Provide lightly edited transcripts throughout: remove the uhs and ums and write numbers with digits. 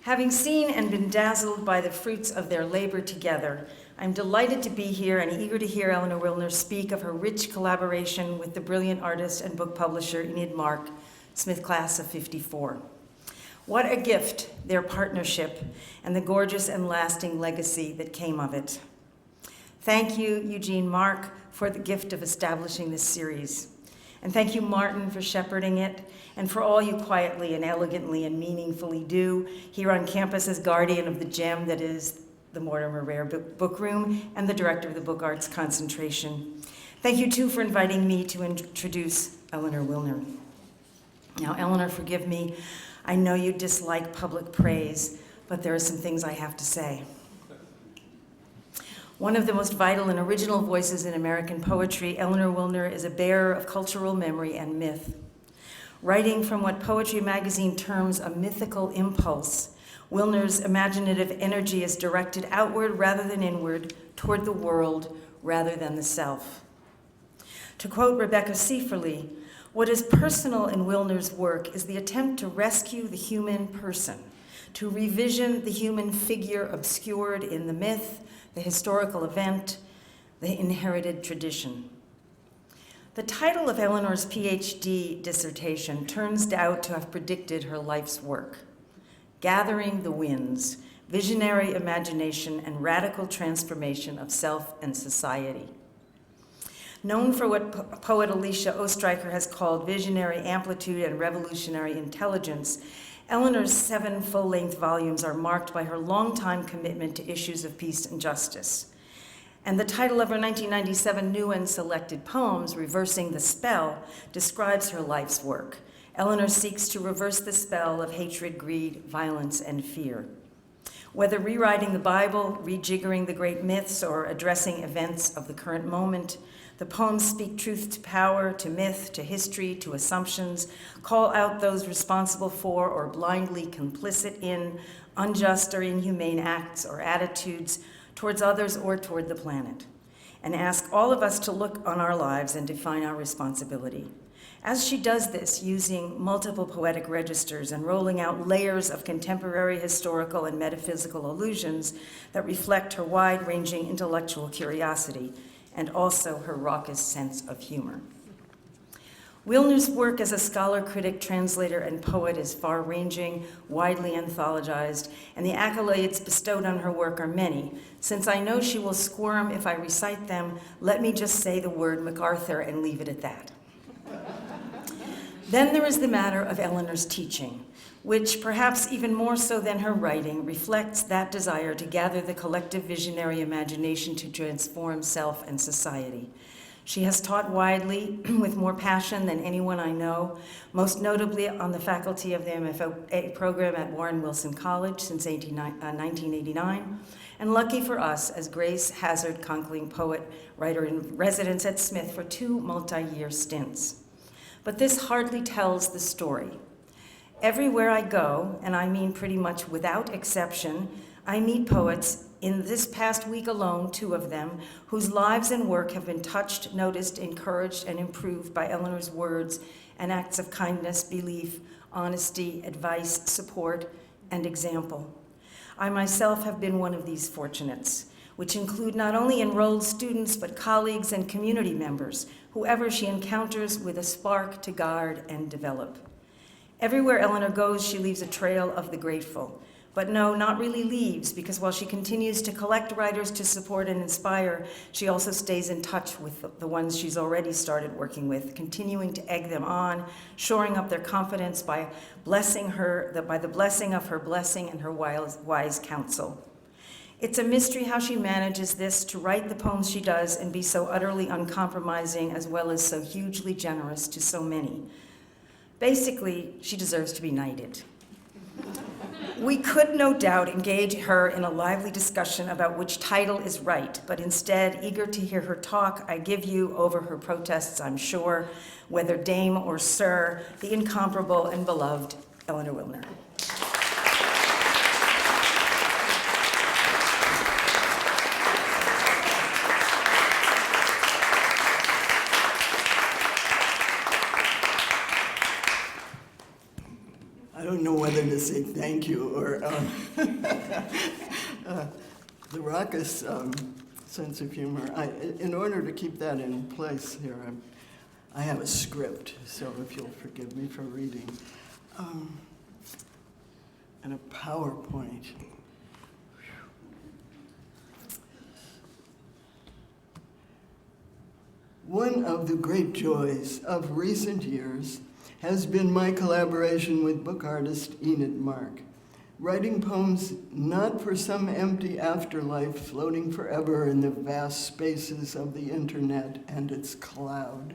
Having seen and been dazzled by the fruits of their labor together, I'm delighted to be here and eager to hear Eleanor Wilner speak of her rich collaboration with the brilliant artist and book publisher Enid Mark, Smith Class of '54. What a gift, their partnership, and the gorgeous and lasting legacy that came of it. Thank you, Eugene Mark, for the gift of establishing this series. And thank you, Martin, for shepherding it, and for all you quietly and elegantly and meaningfully do here on campus as guardian of the gem that is the Mortimer Rare Book Room and the director of the Book Arts Concentration. Thank you, too, for inviting me to introduce Eleanor Wilner. Now, Eleanor, forgive me. I know you dislike public praise, but there are some things I have to say. One of the most vital and original voices in American poetry, Eleanor Wilner is a bearer of cultural memory and myth. Writing from what Poetry Magazine terms a mythical impulse, Wilner's imaginative energy is directed outward rather than inward, toward the world rather than the self. To quote Rebecca Sieferle, what is personal in Wilner's work is the attempt to rescue the human person, to revision the human figure obscured in the myth, the historical event, the inherited tradition. The title of Eleanor's PhD dissertation turns out to have predicted her life's work. Gathering the Winds, Visionary Imagination and Radical Transformation of Self and Society. Known for what poet Alicia Ostreicher has called visionary amplitude and revolutionary intelligence, Eleanor's 7 full-length volumes are marked by her longtime commitment to issues of peace and justice. And the title of her 1997 new and selected poems, Reversing the Spell, describes her life's work. Eleanor seeks to reverse the spell of hatred, greed, violence, and fear. Whether rewriting the Bible, rejiggering the great myths, or addressing events of the current moment, the poems speak truth to power, to myth, to history, to assumptions, call out those responsible for or blindly complicit in unjust or inhumane acts or attitudes towards others or toward the planet, and ask all of us to look on our lives and define our responsibility. As she does this, using multiple poetic registers and rolling out layers of contemporary historical and metaphysical allusions that reflect her wide-ranging intellectual curiosity, and also her raucous sense of humor. Wilner's work as a scholar, critic, translator, and poet is far-ranging, widely anthologized, and the accolades bestowed on her work are many. Since I know she will squirm if I recite them, let me just say the word MacArthur and leave it at that. Then there is the matter of Eleanor's teaching, which, perhaps even more so than her writing, reflects that desire to gather the collective visionary imagination to transform self and society. She has taught widely, with more passion than anyone I know, most notably on the faculty of the MFA program at Warren Wilson College since 1989, and lucky for us as Grace Hazard Conkling Poet Writer in Residence at Smith for 2 multi-year stints. But this hardly tells the story. Everywhere I go, and I mean pretty much without exception, I meet poets, in this past week alone, 2 of them, whose lives and work have been touched, noticed, encouraged, and improved by Eleanor's words and acts of kindness, belief, honesty, advice, support, and example. I myself have been one of these fortunates, which include not only enrolled students, but colleagues and community members, whoever she encounters with a spark to guard and develop. Everywhere Eleanor goes, she leaves a trail of the grateful. But no, not really leaves, because while she continues to collect writers to support and inspire, she also stays in touch with the ones she's already started working with, continuing to egg them on, shoring up their confidence by the blessing of her blessing and her wise counsel. It's a mystery how she manages this, to write the poems she does and be so utterly uncompromising as well as so hugely generous to so many. Basically, she deserves to be knighted. We could no doubt engage her in a lively discussion about which title is right, but instead, eager to hear her talk, I give you, over her protests, I'm sure, whether dame or sir, the incomparable and beloved Eleanor Wilner. I don't know whether to say thank you or The raucous sense of humor. In order to keep that in place here, I have a script, so if you'll forgive me for reading. And a PowerPoint. One of the great joys of recent years has been my collaboration with book artist Enid Mark, writing poems not for some empty afterlife floating forever in the vast spaces of the internet and its cloud,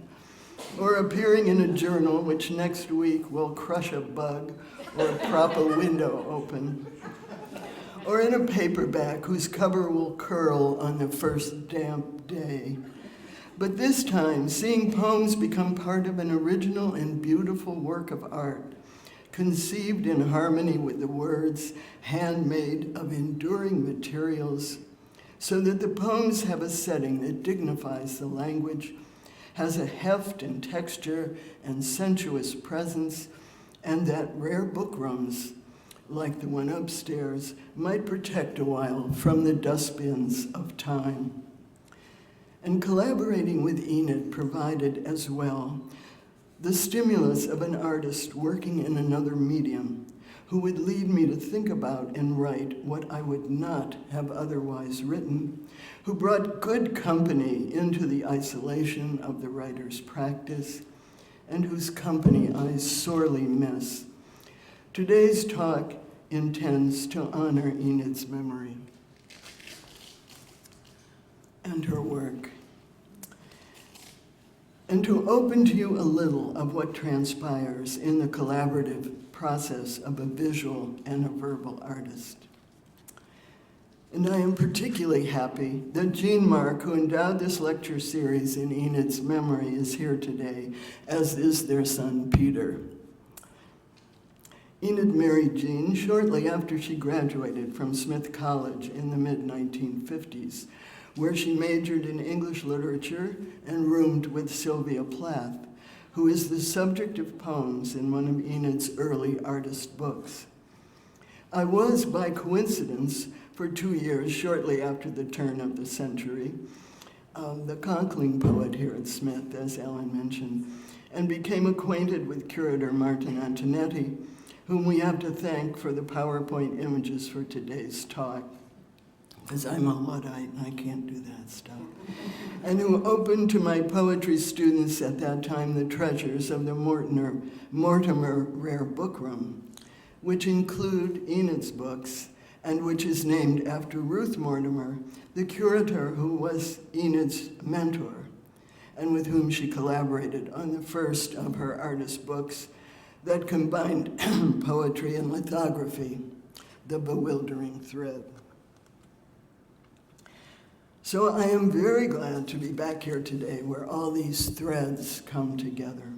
or appearing in a journal which next week will crush a bug or prop a window open, or in a paperback whose cover will curl on the first damp day. But this time, seeing poems become part of an original and beautiful work of art, conceived in harmony with the words, handmade of enduring materials, so that the poems have a setting that dignifies the language, has a heft and texture and sensuous presence, and that rare book rooms, like the one upstairs, might protect a while from the dustbins of time. And collaborating with Enid provided as well the stimulus of an artist working in another medium who would lead me to think about and write what I would not have otherwise written, who brought good company into the isolation of the writer's practice, and whose company I sorely miss. Today's talk intends to honor Enid's memory and her work, and to open to you a little of what transpires in the collaborative process of a visual and a verbal artist. And I am particularly happy that Eugene Mark, who endowed this lecture series in Enid's memory, is here today, as is their son, Peter. Enid married Eugene shortly after she graduated from Smith College in the mid-1950s, where she majored in English literature and roomed with Sylvia Plath, who is the subject of poems in one of Enid's early artist books. I was, by coincidence, for 2 years shortly after the turn of the century, the Conkling poet here at Smith, as Ellen mentioned, and became acquainted with curator Martin Antonetti, whom we have to thank for the PowerPoint images for today's talk, because I'm a Luddite and I can't do that stuff, and who opened to my poetry students at that time the treasures of the Mortimer Rare Book Room, which include Enid's books, and which is named after Ruth Mortimer, the curator who was Enid's mentor, and with whom she collaborated on the first of her artist books that combined poetry and lithography, The Bewildering Thread. So I am very glad to be back here today where all these threads come together.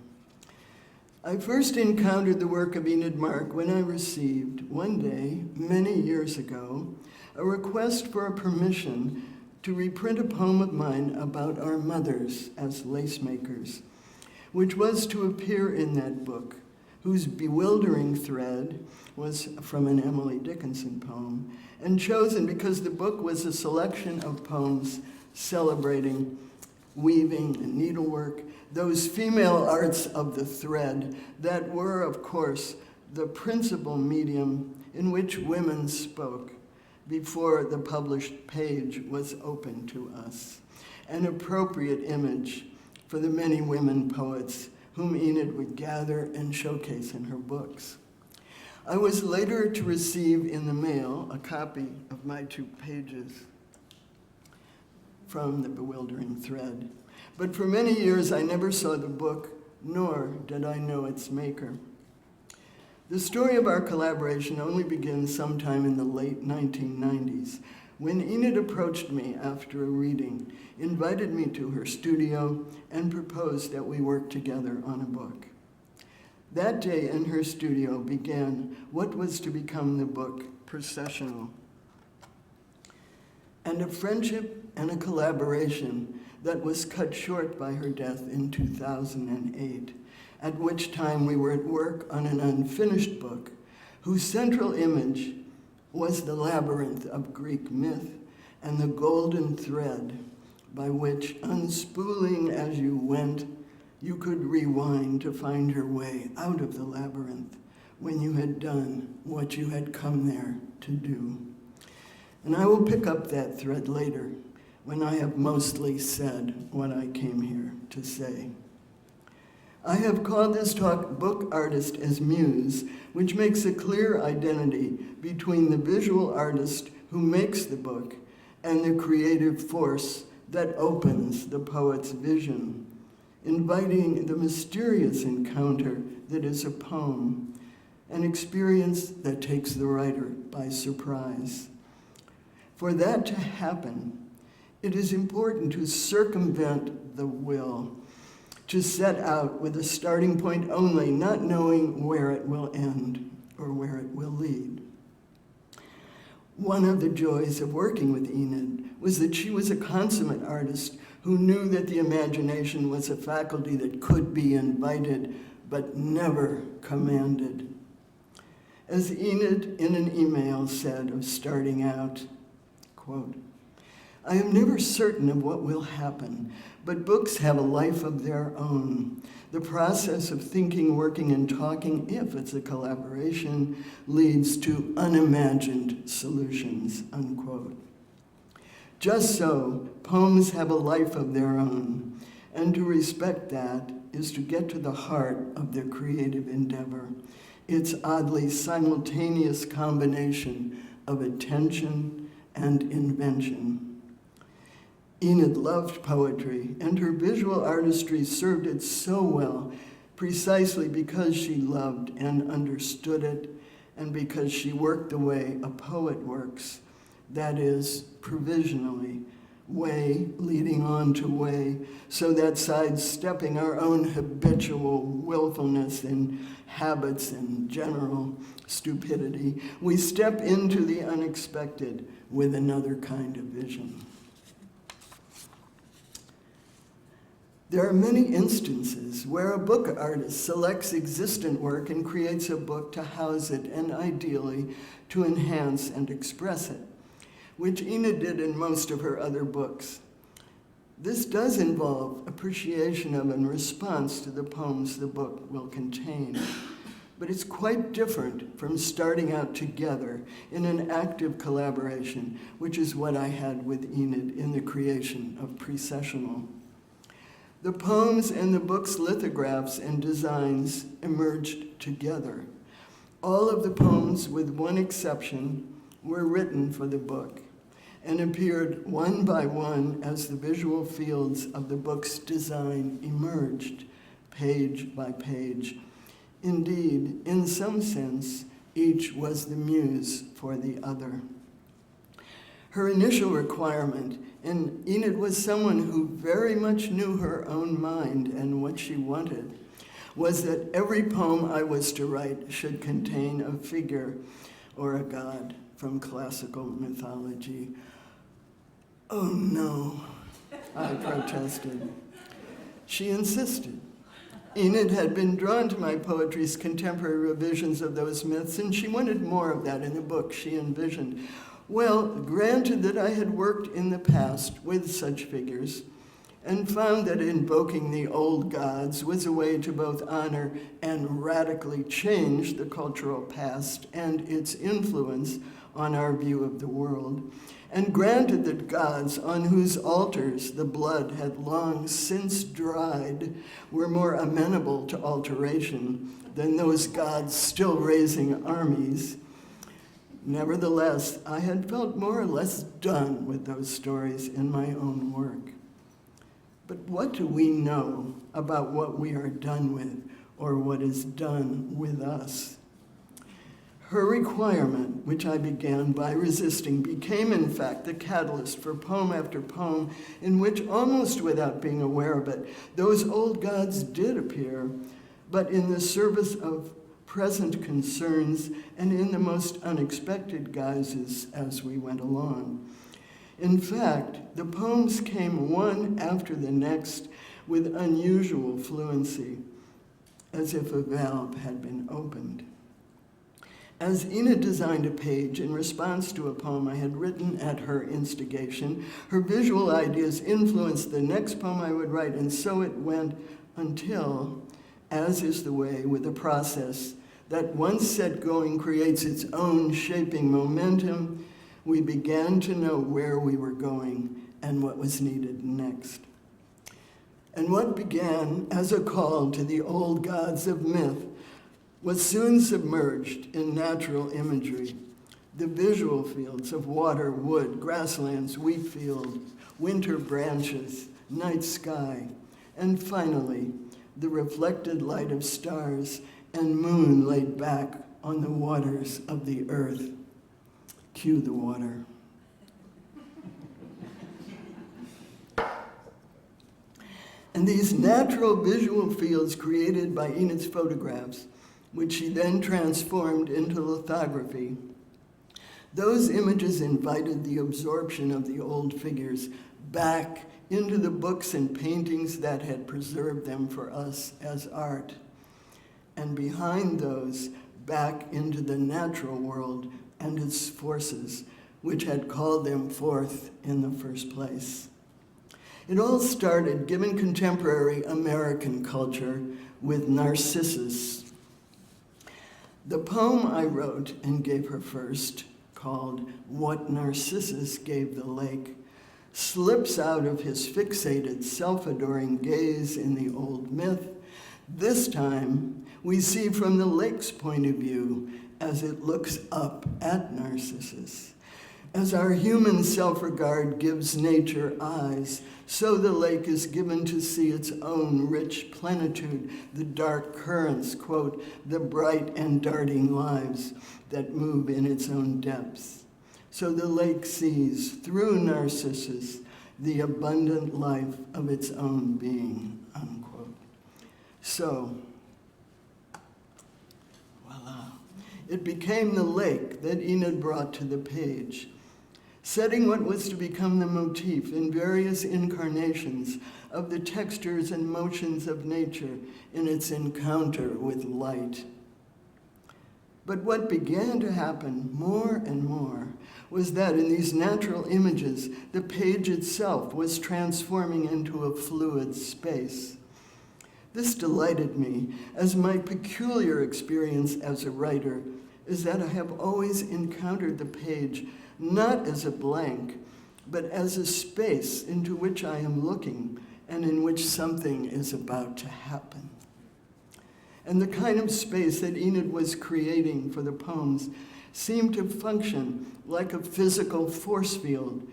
I first encountered the work of Enid Mark when I received, one day, many years ago, a request for a permission to reprint a poem of mine about our mothers as lace makers, which was to appear in that book, whose bewildering thread was from an Emily Dickinson poem, and chosen because the book was a selection of poems celebrating weaving and needlework, those female arts of the thread that were, of course, the principal medium in which women spoke before the published page was open to us, an appropriate image for the many women poets whom Enid would gather and showcase in her books. I was later to receive in the mail a copy of my 2 pages from The Bewildering Thread, but for many years I never saw the book, nor did I know its maker. The story of our collaboration only begins sometime in the late 1990s, when Enid approached me after a reading, invited me to her studio, and proposed that we work together on a book. That day in her studio began what was to become the book Precessional, and a friendship and a collaboration that was cut short by her death in 2008, at which time we were at work on an unfinished book whose central image was the labyrinth of Greek myth and the golden thread by which, unspooling as you went, you could rewind to find your way out of the labyrinth when you had done what you had come there to do. And I will pick up that thread later when I have mostly said what I came here to say. I have called this talk Book Artist as Muse, which makes a clear identity between the visual artist who makes the book and the creative force that opens the poet's vision, inviting the mysterious encounter that is a poem, an experience that takes the writer by surprise. For that to happen, it is important to circumvent the will, to set out with a starting point only, not knowing where it will end or where it will lead. One of the joys of working with Enid was that she was a consummate artist who knew that the imagination was a faculty that could be invited but never commanded. As Enid in an email said of starting out, quote, "I am never certain of what will happen, but books have a life of their own. The process of thinking, working, and talking, if it's a collaboration, leads to unimagined solutions," unquote. Just so, poems have a life of their own, and to respect that is to get to the heart of their creative endeavor, its oddly simultaneous combination of attention and invention. Enid loved poetry, and her visual artistry served it so well, precisely because she loved and understood it, and because she worked the way a poet works, that is, provisionally, way leading on to way, so that sidestepping our own habitual willfulness and habits and general stupidity, we step into the unexpected with another kind of vision. There are many instances where a book artist selects existent work and creates a book to house it and ideally to enhance and express it, which Enid did in most of her other books. This does involve appreciation of and response to the poems the book will contain, but it's quite different from starting out together in an active collaboration, which is what I had with Enid in the creation of Precessional. The poems and the book's lithographs and designs emerged together. All of the poems, with one exception, were written for the book and appeared one by one as the visual fields of the book's design emerged, page by page. Indeed, in some sense, each was the muse for the other. Her initial requirement, and Enid was someone who very much knew her own mind and what she wanted, was that every poem I was to write should contain a figure or a god from classical mythology. "Oh no," I protested. She insisted. Enid had been drawn to my poetry's contemporary revisions of those myths, and she wanted more of that in the book she envisioned. Well, granted that I had worked in the past with such figures and found that invoking the old gods was a way to both honor and radically change the cultural past and its influence on our view of the world, and granted that gods on whose altars the blood had long since dried were more amenable to alteration than those gods still raising armies, nevertheless, I had felt more or less done with those stories in my own work. But what do we know about what we are done with or what is done with us? Her requirement, which I began by resisting, became in fact the catalyst for poem after poem in which, almost without being aware of it, those old gods did appear, but in the service of present concerns and in the most unexpected guises as we went along. In fact, the poems came one after the next with unusual fluency, as if a valve had been opened. As Enid designed a page in response to a poem I had written at her instigation, her visual ideas influenced the next poem I would write, and so it went until, as is the way with a process that once set going creates its own shaping momentum, we began to know where we were going and what was needed next. And what began as a call to the old gods of myth was soon submerged in natural imagery. The visual fields of water, wood, grasslands, wheat field, winter branches, night sky, and finally, the reflected light of stars and moon laid back on the waters of the earth. Cue the water. And these natural visual fields created by Enid's photographs, which she then transformed into lithography, those images invited the absorption of the old figures back into the books and paintings that had preserved them for us as art, and behind those, back into the natural world and its forces, which had called them forth in the first place. It all started, given contemporary American culture, with Narcissus. The poem I wrote and gave her first, called What Narcissus Gave the Lake, slips out of his fixated, self-adoring gaze in the old myth. This time, we see from the lake's point of view as it looks up at Narcissus. As our human self-regard gives nature eyes, so the lake is given to see its own rich plenitude, the dark currents, quote, the bright and darting lives that move in its own depths. So the lake sees, through Narcissus, the abundant life of its own being, unquote. So, voila. It became the lake that Enid brought to the page, setting what was to become the motif in various incarnations of the textures and motions of nature in its encounter with light. But what began to happen more and more was that in these natural images, the page itself was transforming into a fluid space. This delighted me, as my peculiar experience as a writer is that I have always encountered the page not as a blank, but as a space into which I am looking and in which something is about to happen. And the kind of space that Enid was creating for the poems seemed to function like a physical force field,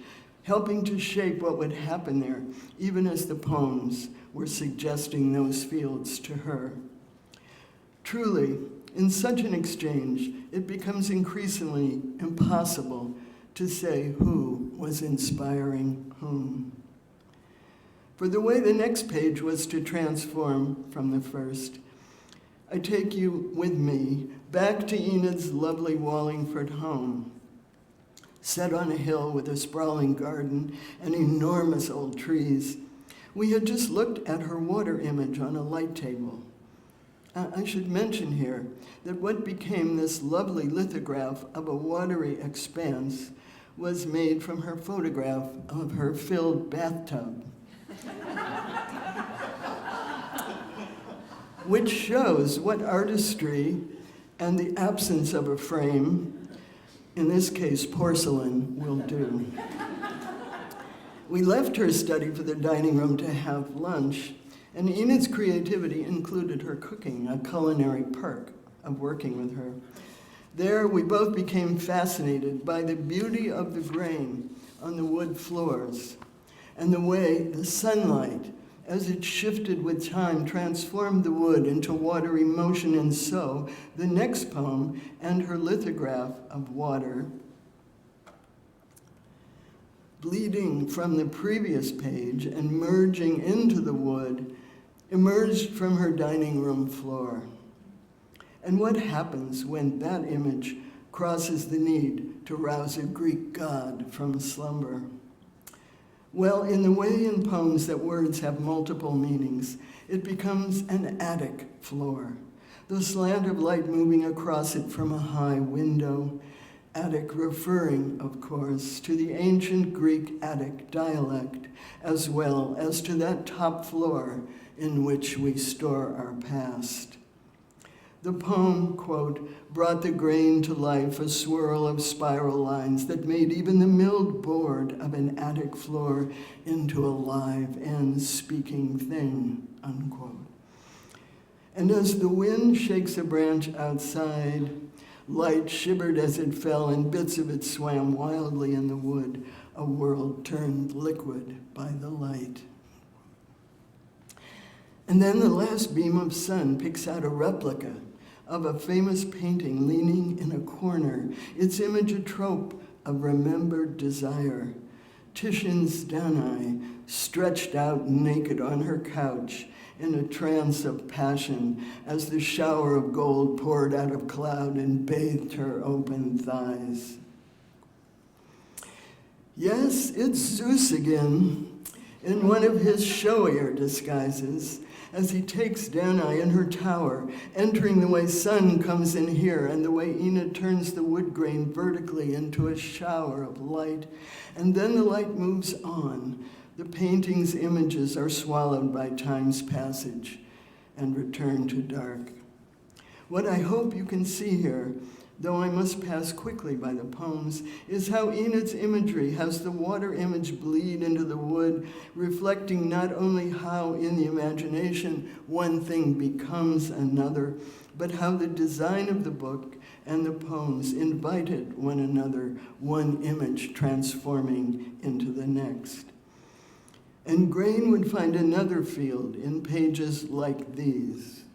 helping to shape what would happen there, even as the poems were suggesting those fields to her. Truly, in such an exchange, it becomes increasingly impossible to say who was inspiring whom. For the way the next page was to transform from the first, I take you with me back to Enid's lovely Wallingford home, set on a hill with a sprawling garden and enormous old trees. We had just looked at her water image on a light table. I should mention here that what became this lovely lithograph of a watery expanse was made from her photograph of her filled bathtub, which shows what artistry and the absence of a frame, in this case porcelain, will do. We left her study for the dining room to have lunch, and Enid's creativity included her cooking, a culinary perk of working with her. There, we both became fascinated by the beauty of the grain on the wood floors and the way the sunlight, as it shifted with time, transformed the wood into watery motion. And so, the next poem and her lithograph of water, bleeding from the previous page and merging into the wood, emerged from her dining room floor. And what happens when that image crosses the need to rouse a Greek god from slumber? Well, in the way in poems that words have multiple meanings, it becomes an attic floor, the slant of light moving across it from a high window. Attic referring, of course, to the ancient Greek Attic dialect, as well as to that top floor in which we store our past. The poem, quote, brought the grain to life, a swirl of spiral lines that made even the milled board of an attic floor into a live and speaking thing, unquote. And as the wind shakes a branch outside, light shivered as it fell, and bits of it swam wildly in the wood, a world turned liquid by the light. And then the last beam of sun picks out a replica of a famous painting leaning in a corner, its image a trope of remembered desire. Titian's Danae, stretched out naked on her couch in a trance of passion as the shower of gold poured out of cloud and bathed her open thighs. Yes, it's Zeus again, in one of his showier disguises, as he takes Danae in her tower, entering the way sun comes in here and the way Enid turns the wood grain vertically into a shower of light. And then the light moves on. The painting's images are swallowed by time's passage and return to dark. What I hope you can see here, though I must pass quickly by the poems, is how Enid's imagery has the water image bleed into the wood, reflecting not only how in the imagination one thing becomes another, but how the design of the book and the poems invited one another, one image transforming into the next. And grain would find another field in pages like these.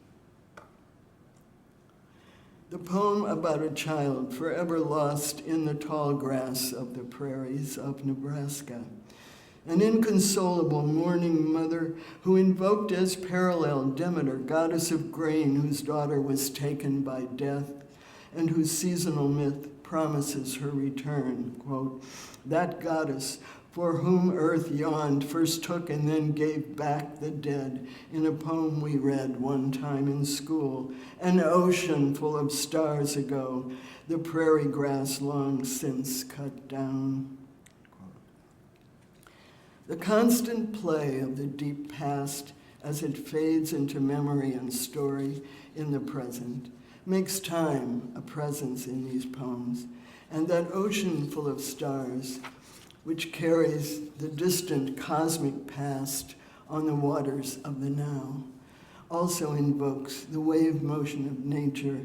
The poem about a child forever lost in the tall grass of the prairies of Nebraska. An inconsolable mourning mother who invoked as parallel Demeter, goddess of grain, whose daughter was taken by death, and whose seasonal myth promises her return. Quote, that goddess for whom earth yawned, first took and then gave back the dead, in a poem we read one time in school, an ocean full of stars ago, the prairie grass long since cut down. The constant play of the deep past as it fades into memory and story in the present makes time a presence in these poems, and that ocean full of stars which carries the distant cosmic past on the waters of the now, also invokes the wave motion of nature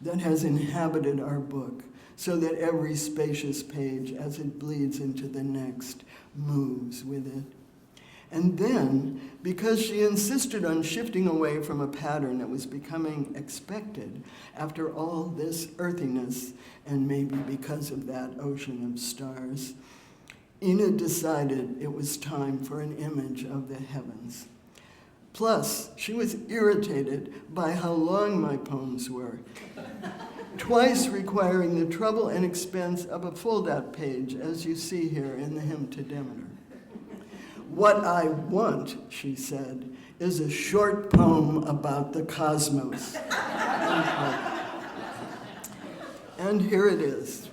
that has inhabited our book, so that every spacious page, as it bleeds into the next, moves with it. And then, because she insisted on shifting away from a pattern that was becoming expected after all this earthiness, and maybe because of that ocean of stars, Enid decided it was time for an image of the heavens. Plus, she was irritated by how long my poems were, twice requiring the trouble and expense of a fold-out page, as you see here in the Hymn to Demeter. What I want, she said, is a short poem about the cosmos. And here it is.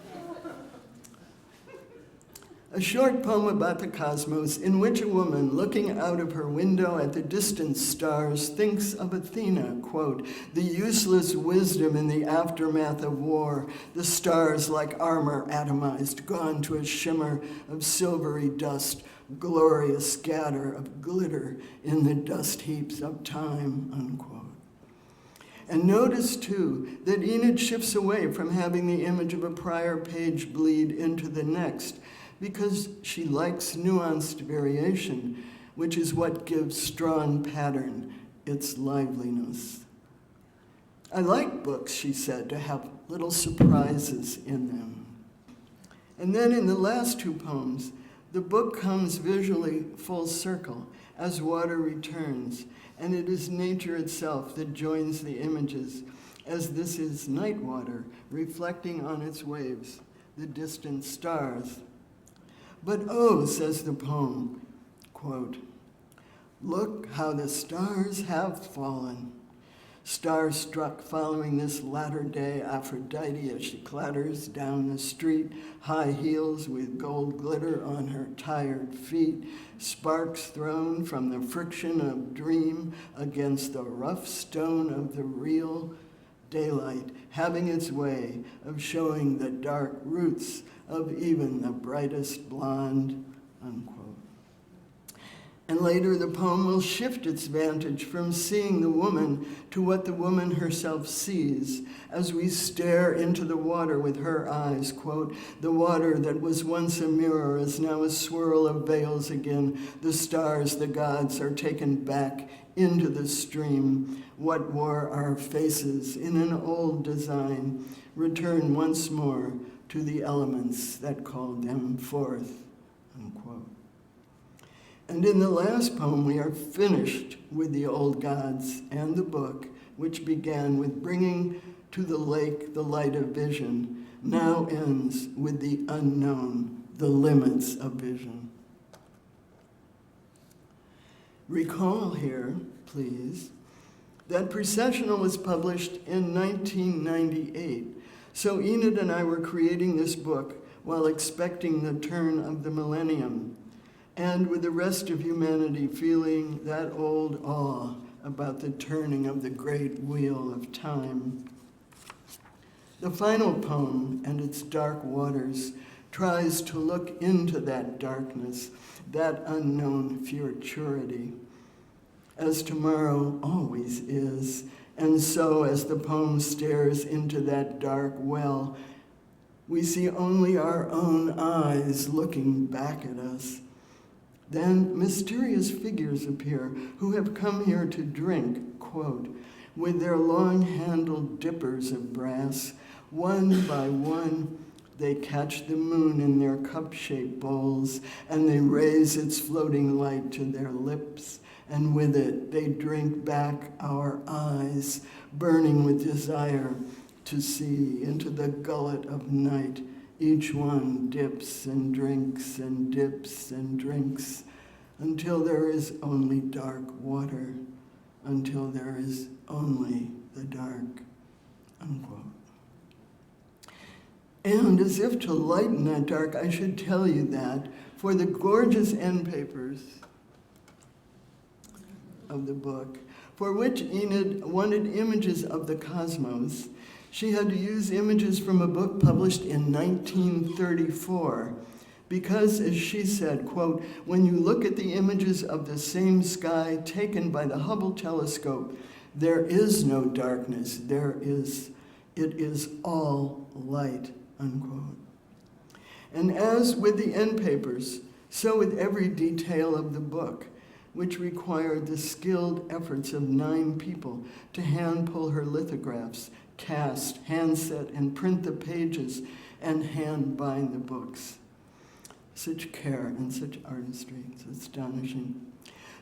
A short poem about the cosmos in which a woman looking out of her window at the distant stars thinks of Athena, quote, the useless wisdom in the aftermath of war, the stars like armor atomized, gone to a shimmer of silvery dust, glorious scatter of glitter in the dust heaps of time, unquote. And notice, too, that Enid shifts away from having the image of a prior page bleed into the next, because she likes nuanced variation, which is what gives strong pattern its liveliness. I like books, she said, to have little surprises in them. And then in the last two poems, the book comes visually full circle as water returns, and it is nature itself that joins the images, as this is night water reflecting on its waves, the distant stars. But oh, says the poem, quote, look how the stars have fallen. Starstruck following this latter-day Aphrodite as she clatters down the street, high heels with gold glitter on her tired feet, sparks thrown from the friction of dream against the rough stone of the real, daylight having its way of showing the dark roots of even the brightest blonde, unquote. And later the poem will shift its vantage from seeing the woman to what the woman herself sees as we stare into the water with her eyes, quote, the water that was once a mirror is now a swirl of veils again. The stars, the gods are taken back into the stream. What wore our faces in an old design return once more to the elements that called them forth, unquote. And in the last poem, we are finished with the old gods and the book, which began with bringing to the lake the light of vision, now ends with the unknown, the limits of vision. Recall here, please, that Precessional was published in 1998. So Enid and I were creating this book while expecting the turn of the millennium, and with the rest of humanity feeling that old awe about the turning of the great wheel of time. The final poem and its dark waters tries to look into that darkness, that unknown futurity, as tomorrow always is. And so as the poem stares into that dark well, we see only our own eyes looking back at us. Then mysterious figures appear who have come here to drink, quote, with their long-handled dippers of brass. One by one, they catch the moon in their cup-shaped bowls, and they raise its floating light to their lips, and with it they drink back our eyes, burning with desire to see into the gullet of night. Each one dips and drinks and dips and drinks until there is only dark water, until there is only the dark, unquote. And as if to lighten that dark, I should tell you that for the gorgeous end papers of the book, for which Enid wanted images of the cosmos, she had to use images from a book published in 1934 because, as she said, quote, when you look at the images of the same sky taken by the Hubble telescope, there is no darkness, it is all light, unquote. And as with the end papers, so with every detail of the book, which required the skilled efforts of 9 people to hand-pull her lithographs, cast, hand-set, and print the pages, and hand-bind the books. Such care and such artistry, it's astonishing.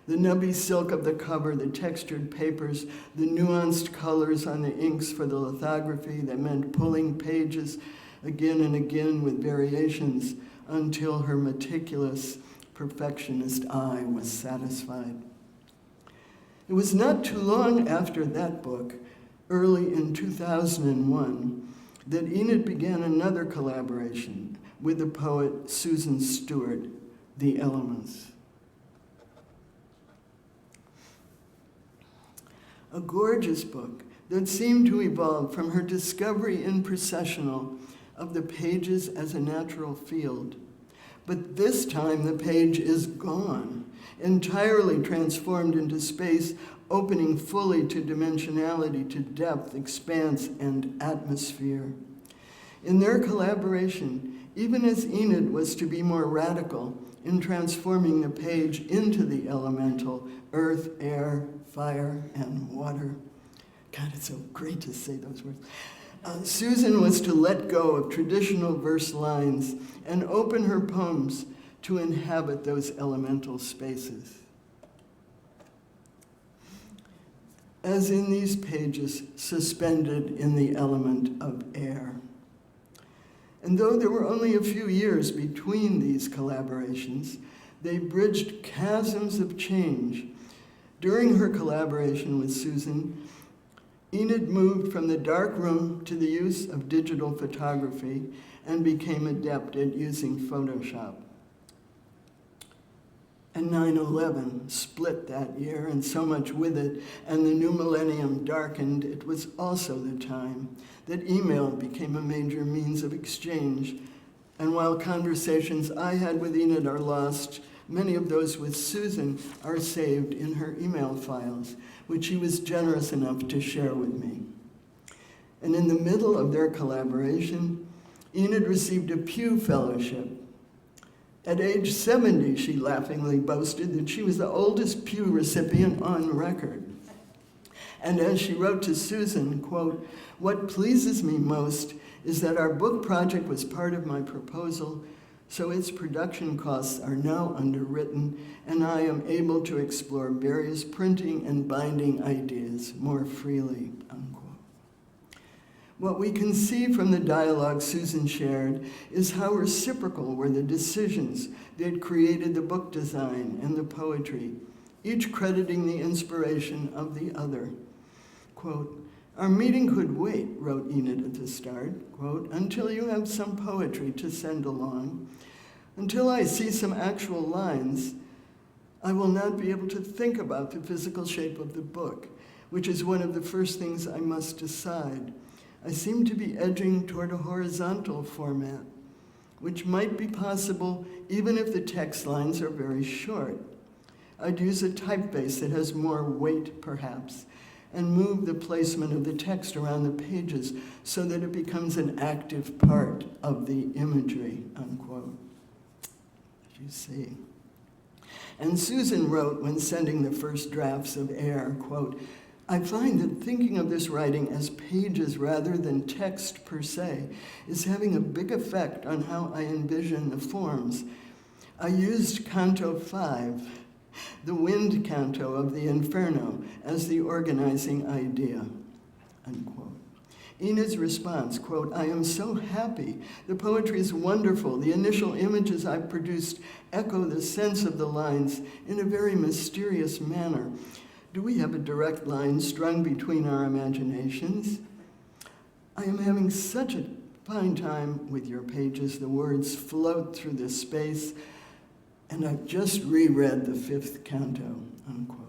The nubby silk of the cover, the textured papers, the nuanced colors on the inks for the lithography that meant pulling pages again and again with variations until her meticulous perfectionist eye was satisfied. It was not too long after that book, early in 2001, that Enid began another collaboration with the poet Susan Stewart, The Elements. A gorgeous book that seemed to evolve from her discovery in Precessional of the pages as a natural field. But this time the page is gone, entirely transformed into space, opening fully to dimensionality, to depth, expanse, and atmosphere. In their collaboration, even as Enid was to be more radical in transforming the page into the elemental, earth, air, fire, and water. God, it's so great to say those words. Susan was to let go of traditional verse lines and open her poems to inhabit those elemental spaces. As in these pages, suspended in the element of air. And though there were only a few years between these collaborations, they bridged chasms of change. During her collaboration with Susan, Enid moved from the dark room to the use of digital photography and became adept at using Photoshop. And 9/11 split that year, and so much with it, and the new millennium darkened. It was also the time that email became a major means of exchange. And while conversations I had with Enid are lost, many of those with Susan are saved in her email files, which she was generous enough to share with me. And in the middle of their collaboration, Enid received a Pew Fellowship. At age 70, she laughingly boasted that she was the oldest Pew recipient on record. And as she wrote to Susan, quote, "What pleases me most is that our book project was part of my proposal, so its production costs are now underwritten, and I am able to explore various printing and binding ideas more freely," unquote. What we can see from the dialogue Susan shared is how reciprocal were the decisions that created the book design and the poetry, each crediting the inspiration of the other. Quote, "Our meeting could wait," wrote Enid at the start, quote, "until you have some poetry to send along. Until I see some actual lines, I will not be able to think about the physical shape of the book, which is one of the first things I must decide. I seem to be edging toward a horizontal format, which might be possible even if the text lines are very short. I'd use a typeface that has more weight, perhaps, and move the placement of the text around the pages so that it becomes an active part of the imagery," unquote. You see. And Susan wrote when sending the first drafts of Air, quote, "I find that thinking of this writing as pages rather than text per se is having a big effect on how I envision the forms. I used Canto 5, the wind canto of the Inferno, as the organizing idea," unquote. Enid's response, quote, "I am so happy. The poetry is wonderful. The initial images I've produced echo the sense of the lines in a very mysterious manner. Do we have a direct line strung between our imaginations? I am having such a fine time with your pages. The words float through the space, and I've just reread the 5th canto," unquote.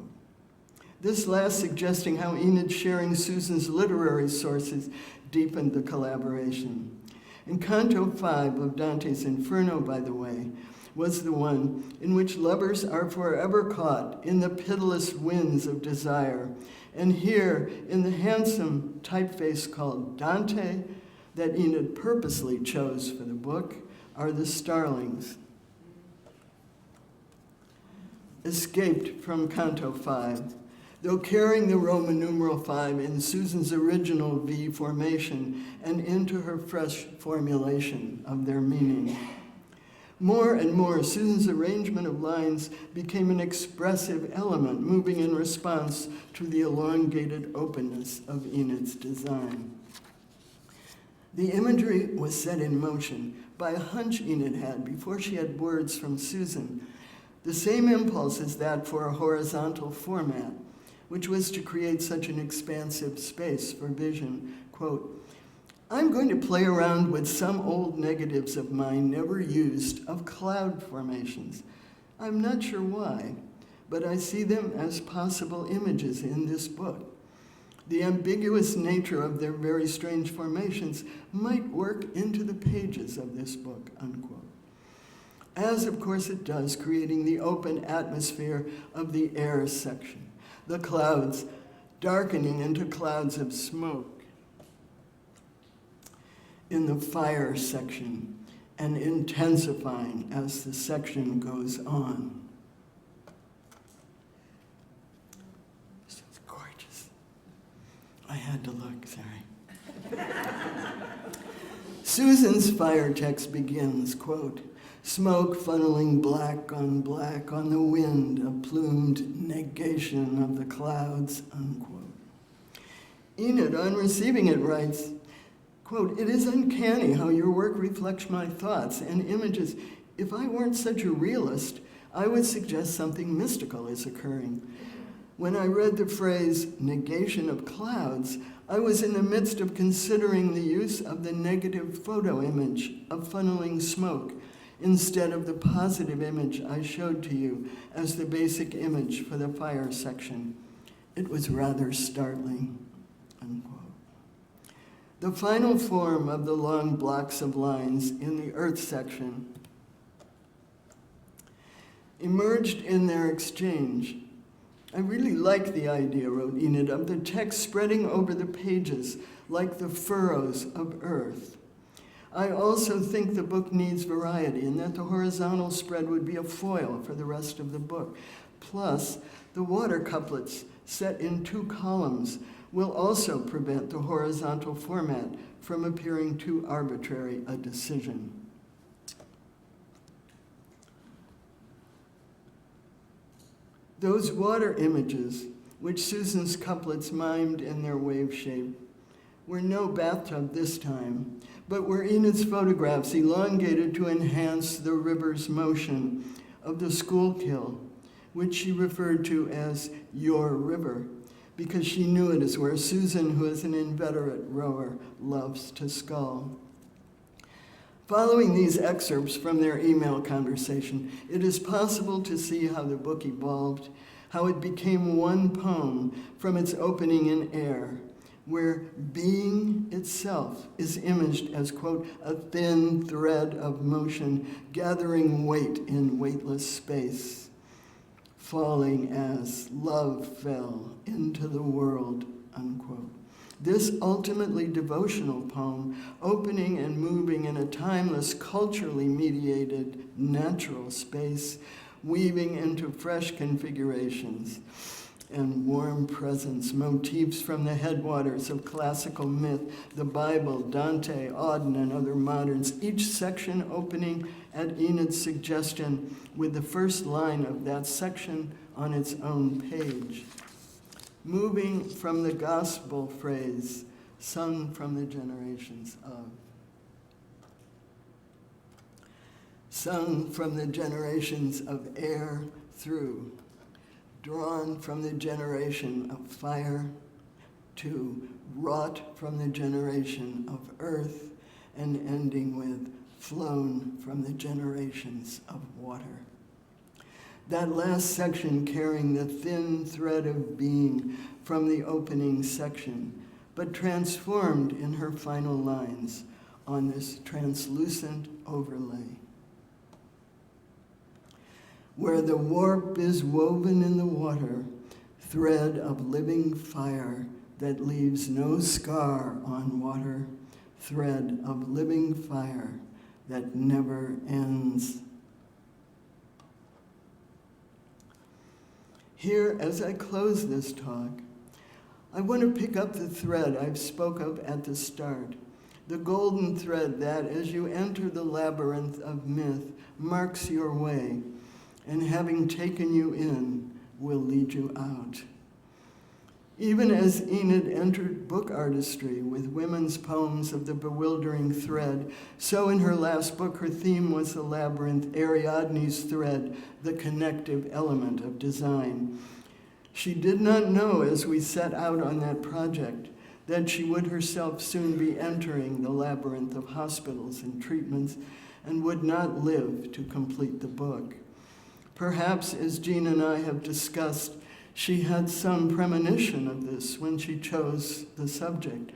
This last suggesting how Enid sharing Susan's literary sources deepened the collaboration. And Canto 5 of Dante's Inferno, by the way, was the one in which lovers are forever caught in the pitiless winds of desire. And here, in the handsome typeface called Dante, that Enid purposely chose for the book, are the starlings. Escaped from Canto 5, though carrying the Roman numeral 5 in Susan's original V formation and into her fresh formulation of their meaning. More and more, Susan's arrangement of lines became an expressive element, moving in response to the elongated openness of Enid's design. The imagery was set in motion by a hunch Enid had before she had words from Susan, the same impulse as that for a horizontal format, which was to create such an expansive space for vision. Quote, "I'm going to play around with some old negatives of mine never used of cloud formations. I'm not sure why, but I see them as possible images in this book. The ambiguous nature of their very strange formations might work into the pages of this book," unquote. As, of course, it does, creating the open atmosphere of the air section, the clouds darkening into clouds of smoke in the fire section and intensifying as the section goes on. This is gorgeous. I had to look, sorry. Susan's fire text begins, quote, "Smoke funneling black on the wind, a plumed negation of the clouds," unquote. Enid, on receiving it, writes, quote, "It is uncanny how your work reflects my thoughts and images. If I weren't such a realist, I would suggest something mystical is occurring. When I read the phrase negation of clouds, I was in the midst of considering the use of the negative photo image of funneling smoke instead of the positive image I showed to you as the basic image for the fire section. It was rather startling, unquote. The final form of the long blocks of lines in the earth section emerged in their exchange. I really like the idea, wrote Enid, of the text spreading over the pages like the furrows of earth. I also think the book needs variety and that the horizontal spread would be a foil for the rest of the book. Plus, the water couplets set in 2 columns will also prevent the horizontal format from appearing too arbitrary a decision. Those water images, which Susan's couplets mimed in their wave shape, were no bathtub this time, but were Enid's photographs elongated to enhance the river's motion of the Schuylkill, which she referred to as your river, because she knew it is where Susan, who is an inveterate rower, loves to scull. Following these excerpts from their email conversation, it is possible to see how the book evolved, how it became one poem from its opening in air, where being itself is imaged as, quote, a thin thread of motion gathering weight in weightless space, falling as love fell into the world, unquote. This ultimately devotional poem, opening and moving in a timeless, culturally mediated, natural space, weaving into fresh configurations and warm presence, motifs from the headwaters of classical myth, the Bible, Dante, Auden, and other moderns, each section opening at Enid's suggestion with the first line of that section on its own page. Moving from the gospel phrase, sung from the generations of. Sung from the generations of air through, drawn from the generation of fire to wrought from the generation of earth, and ending with flown from the generations of water. That last section carrying the thin thread of being from the opening section, but transformed in her final lines on this translucent overlay. Where the warp is woven in the water, thread of living fire that leaves no scar on water, thread of living fire that never ends. Here, as I close this talk, I want to pick up the thread I've spoke of at the start, the golden thread that, as you enter the labyrinth of myth, marks your way, and having taken you in, will lead you out. Even as Enid entered book artistry with women's poems of the bewildering thread, so in her last book, her theme was the labyrinth, Ariadne's thread, the connective element of design. She did not know as we set out on that project that she would herself soon be entering the labyrinth of hospitals and treatments and would not live to complete the book. Perhaps, as Jean and I have discussed, she had some premonition of this when she chose the subject,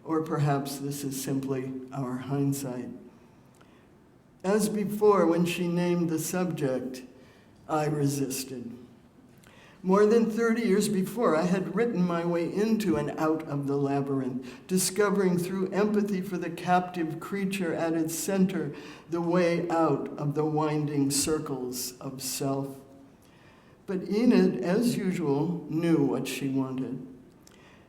or perhaps this is simply our hindsight. As before, when she named the subject, I resisted. More than 30 years before, I had written my way into and out of the labyrinth, discovering through empathy for the captive creature at its center the way out of the winding circles of self. But Enid, as usual, knew what she wanted.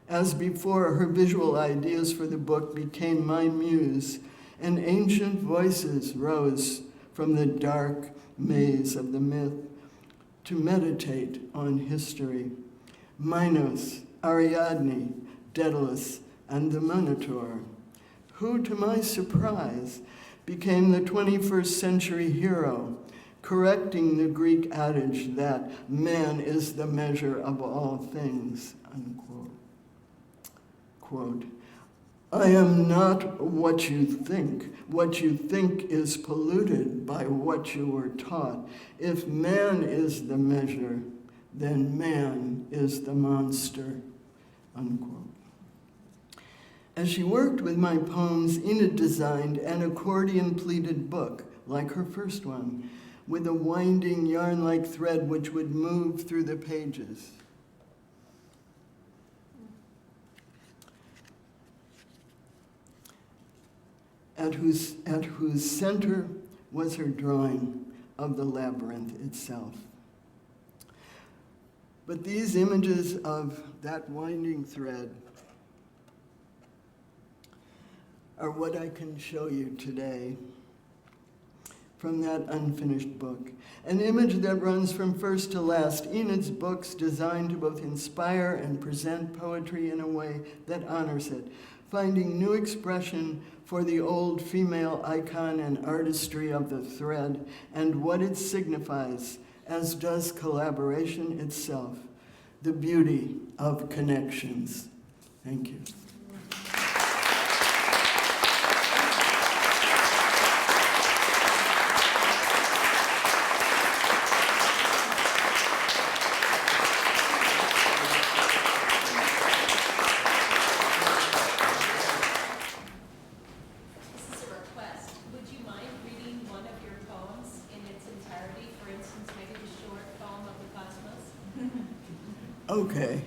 As before, her visual ideas for the book became my muse, and ancient voices rose from the dark maze of the myth to meditate on history. Minos, Ariadne, Daedalus, and the Minotaur, who, to my surprise, became the 21st century hero, correcting the Greek adage that man is the measure of all things, unquote. Quote, I am not what you think. What you think is polluted by what you were taught. If man is the measure, then man is the monster, unquote. As she worked with my poems, Enid designed an accordion-pleated book, like her first one, with a winding yarn-like thread which would move through the pages. At whose center was her drawing of the labyrinth itself. But these images of that winding thread are what I can show you today from that unfinished book. An image that runs from first to last. Enid's books designed to both inspire and present poetry in a way that honors it, finding new expression for the old female icon and artistry of the thread and what it signifies, as does collaboration itself, the beauty of connections. Thank you. Okay.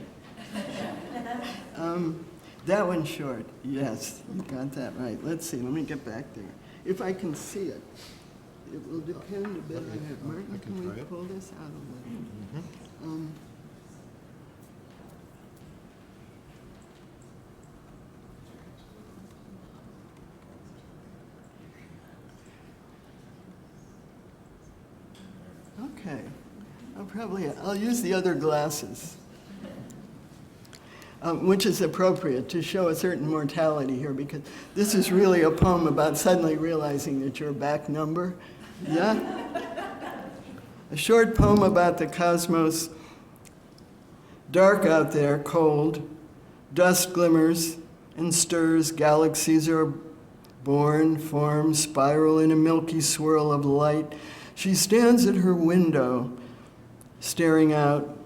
That one's short. Yes, you got that right. Let's see. Let me get back there. If I can see it, it will depend a bit on it. Martin, can we pull this out a little? Okay. I'll use the other glasses. Which is appropriate to show a certain mortality here, because this is really a poem about suddenly realizing that you're a back number. Yeah? A short poem about the cosmos. Dark out there, cold. Dust glimmers and stirs. Galaxies are born, form, spiral in a milky swirl of light. She stands at her window, staring out.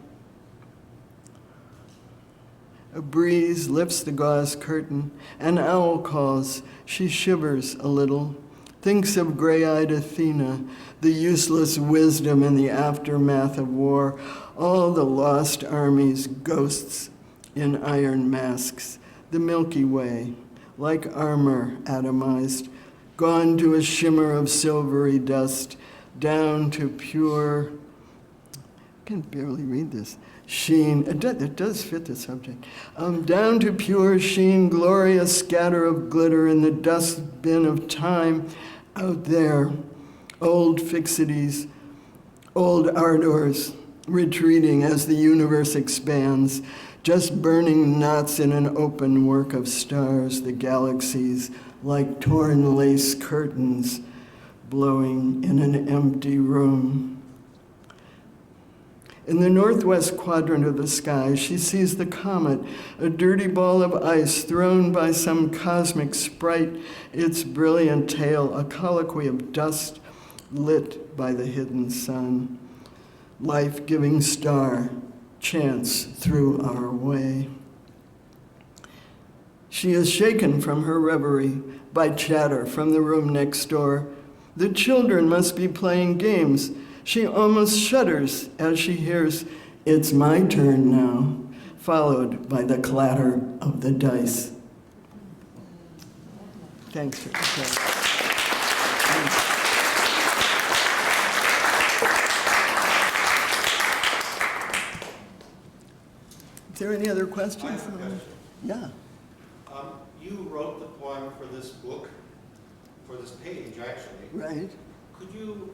A breeze lifts the gauze curtain. An owl calls. She shivers a little, thinks of gray-eyed Athena, the useless wisdom in the aftermath of war, all the lost armies, ghosts in iron masks, the Milky Way, like armor atomized, gone to a shimmer of silvery dust, down to pure, I can barely read this, sheen, it does fit the subject, down to pure sheen, glorious scatter of glitter in the dustbin of time out there, old fixities, old ardors, retreating as the universe expands, just burning knots in an open work of stars, the galaxies like torn lace curtains blowing in an empty room. In the northwest quadrant of the sky, she sees the comet, a dirty ball of ice thrown by some cosmic sprite, its brilliant tail a colloquy of dust lit by the hidden sun. Life-giving star, chance through our way. She is shaken from her reverie by chatter from the room next door. The children must be playing games. She almost shudders as she hears, "It's my turn now," followed by the clatter of the dice. Thanks for that. Is there any other questions? I have a question. Yeah. You wrote the poem for this book, for this page, actually. Right. Could you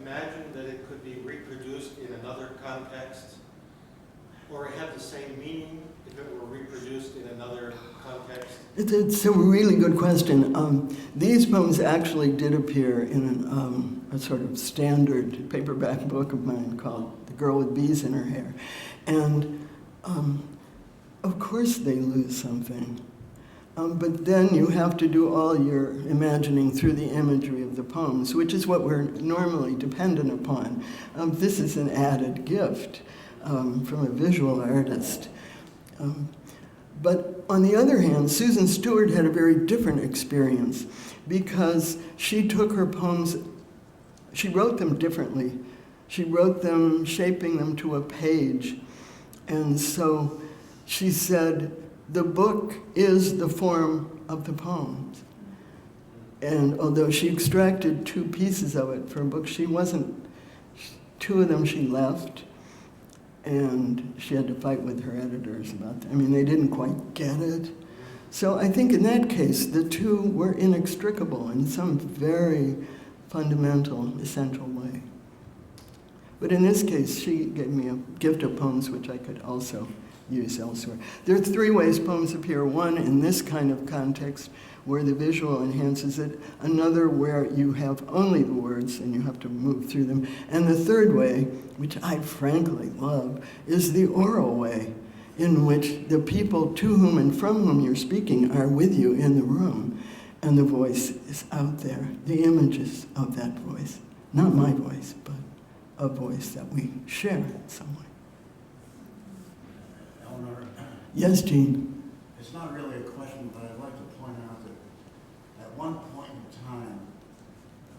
imagine that it could be reproduced in another context, or have the same meaning if it were reproduced in another context? It's a really good question. These poems actually did appear in a sort of standard paperback book of mine called The Girl with Bees in Her Hair. And of course they lose something. But then you have to do all your imagining through the imagery of the poems, which is what we're normally dependent upon. This is an added gift from a visual artist. But on the other hand, Susan Stewart had a very different experience because she took her poems, she wrote them differently. She wrote them, shaping them to a page. And so she said, the book is the form of the poems. And although she extracted 2 pieces of it for a book, she wasn't, 2 of them she left, and she had to fight with her editors about that. I mean, they didn't quite get it. So I think in that case, the 2 were inextricable in some very fundamental, essential way. But in this case, she gave me a gift of poems which I could also use elsewhere. There are 3 ways poems appear. One, in this kind of context, where the visual enhances it. Another, where you have only the words and you have to move through them. And the third way, which I frankly love, is the oral way, in which the people to whom and from whom you're speaking are with you in the room, and the voice is out there, the images of that voice. Not my voice, but a voice that we share in some way. Eleanor, Yes, Gene? it's not really a question, but I'd like to point out that at one point in time,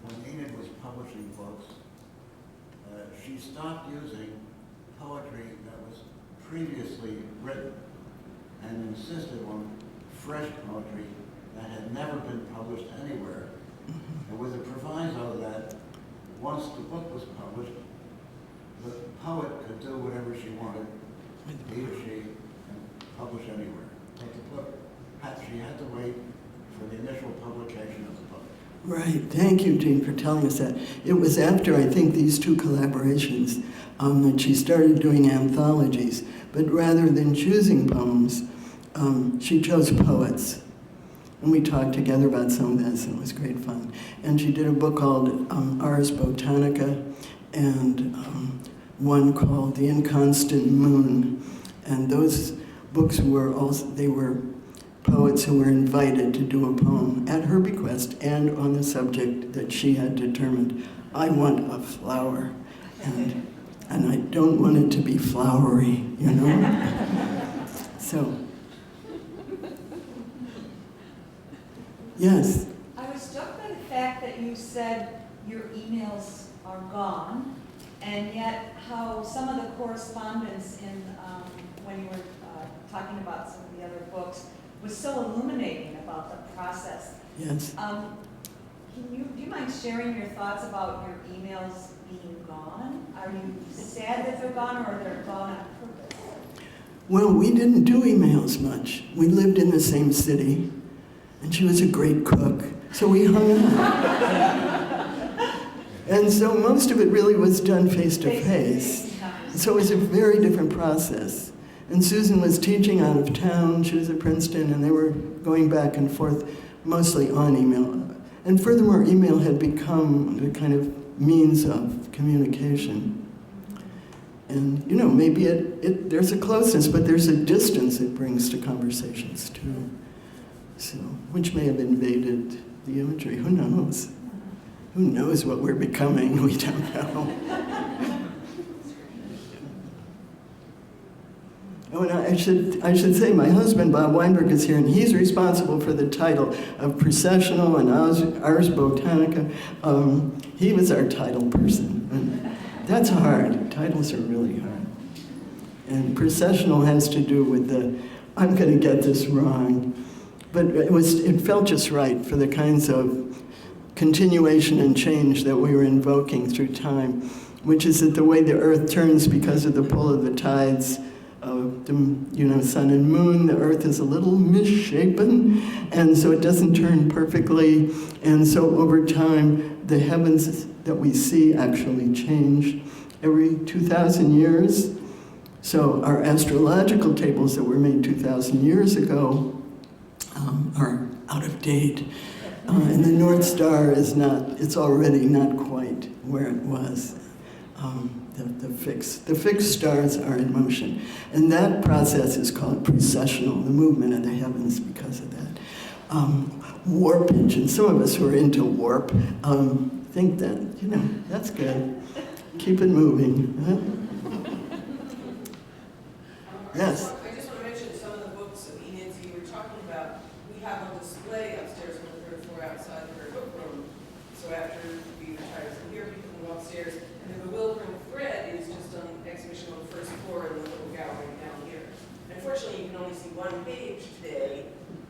when Enid was publishing books, she stopped using poetry that was previously written and insisted on fresh poetry that had never been published anywhere. And with the proviso that once the book was published, the poet could do whatever she wanted, he or she, and publish anywhere. But the book, she had to wait for the initial publication of the book. Right. Thank you, Gene, for telling us that. It was after, I think, these 2 collaborations that she started doing anthologies. But rather than choosing poems, she chose poets. And we talked together about some of this, and it was great fun. And she did a book called Ars Botanica, and one called The Inconstant Moon. And those books were also, they were poets who were invited to do a poem at her bequest and on the subject that she had determined. I want a flower, and I don't want it to be flowery, you know? So, yes? I was struck by the fact that you said your emails are gone, and yet how some of the correspondence in when you were talking about some of the other books was so illuminating about the process. Yes. Do you mind sharing your thoughts about your emails being gone? Are you sad that they're gone, or they're gone on purpose? Well, we didn't do emails much. We lived in the same city, and she was a great cook, so we hung out. And so most of it really was done face-to-face. So it was a very different process. And Susan was teaching out of town. She was at Princeton, and they were going back and forth mostly on email. And furthermore, email had become the kind of means of communication. And, you know, maybe there's a closeness, but there's a distance it brings to conversations, too. So, which may have invaded the imagery. Who knows? Who knows what we're becoming? We don't know. Oh, and I should say my husband, Bob Weinberg, is here, and he's responsible for the title of Precessional and Ars Botanica. He was our title person. And that's hard. Titles are really hard. And Precessional has to do with I'm going to get this wrong, but it felt just right for the kinds of continuation and change that we were invoking through time, which is that the way the earth turns because of the pull of the tides of the sun and moon, the earth is a little misshapen, and so it doesn't turn perfectly, and so over time the heavens that we see actually change every 2,000 years. So our astrological tables that were made 2,000 years ago are out of date, and the North Star is not, it's already not quite where it was. The fixed stars are in motion. And that process is called precessional, the movement of the heavens because of that. Warpage, and some of us who are into warp think that, that's good. Keep it moving. Yes? I just want to mention some of the books of Enid's you were talking about. We have on display upstairs on the third floor outside of her book room. So after we retire from here, people can go upstairs. And the Bewildering Thread is just on exhibition on the first floor in the little gallery down here. Unfortunately, you can only see one page today,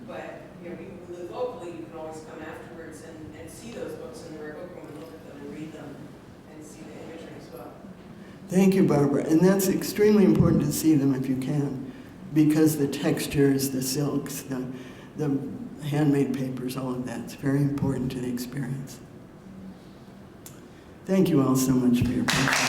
but people who live locally, you can always come afterwards and see those books in the rare book room and look at them and read them and see the imagery as well. Thank you, Barbara. And that's extremely important to see them if you can, because the textures, the silks, the handmade papers, all of that's very important to the experience. Thank you all so much for your patience.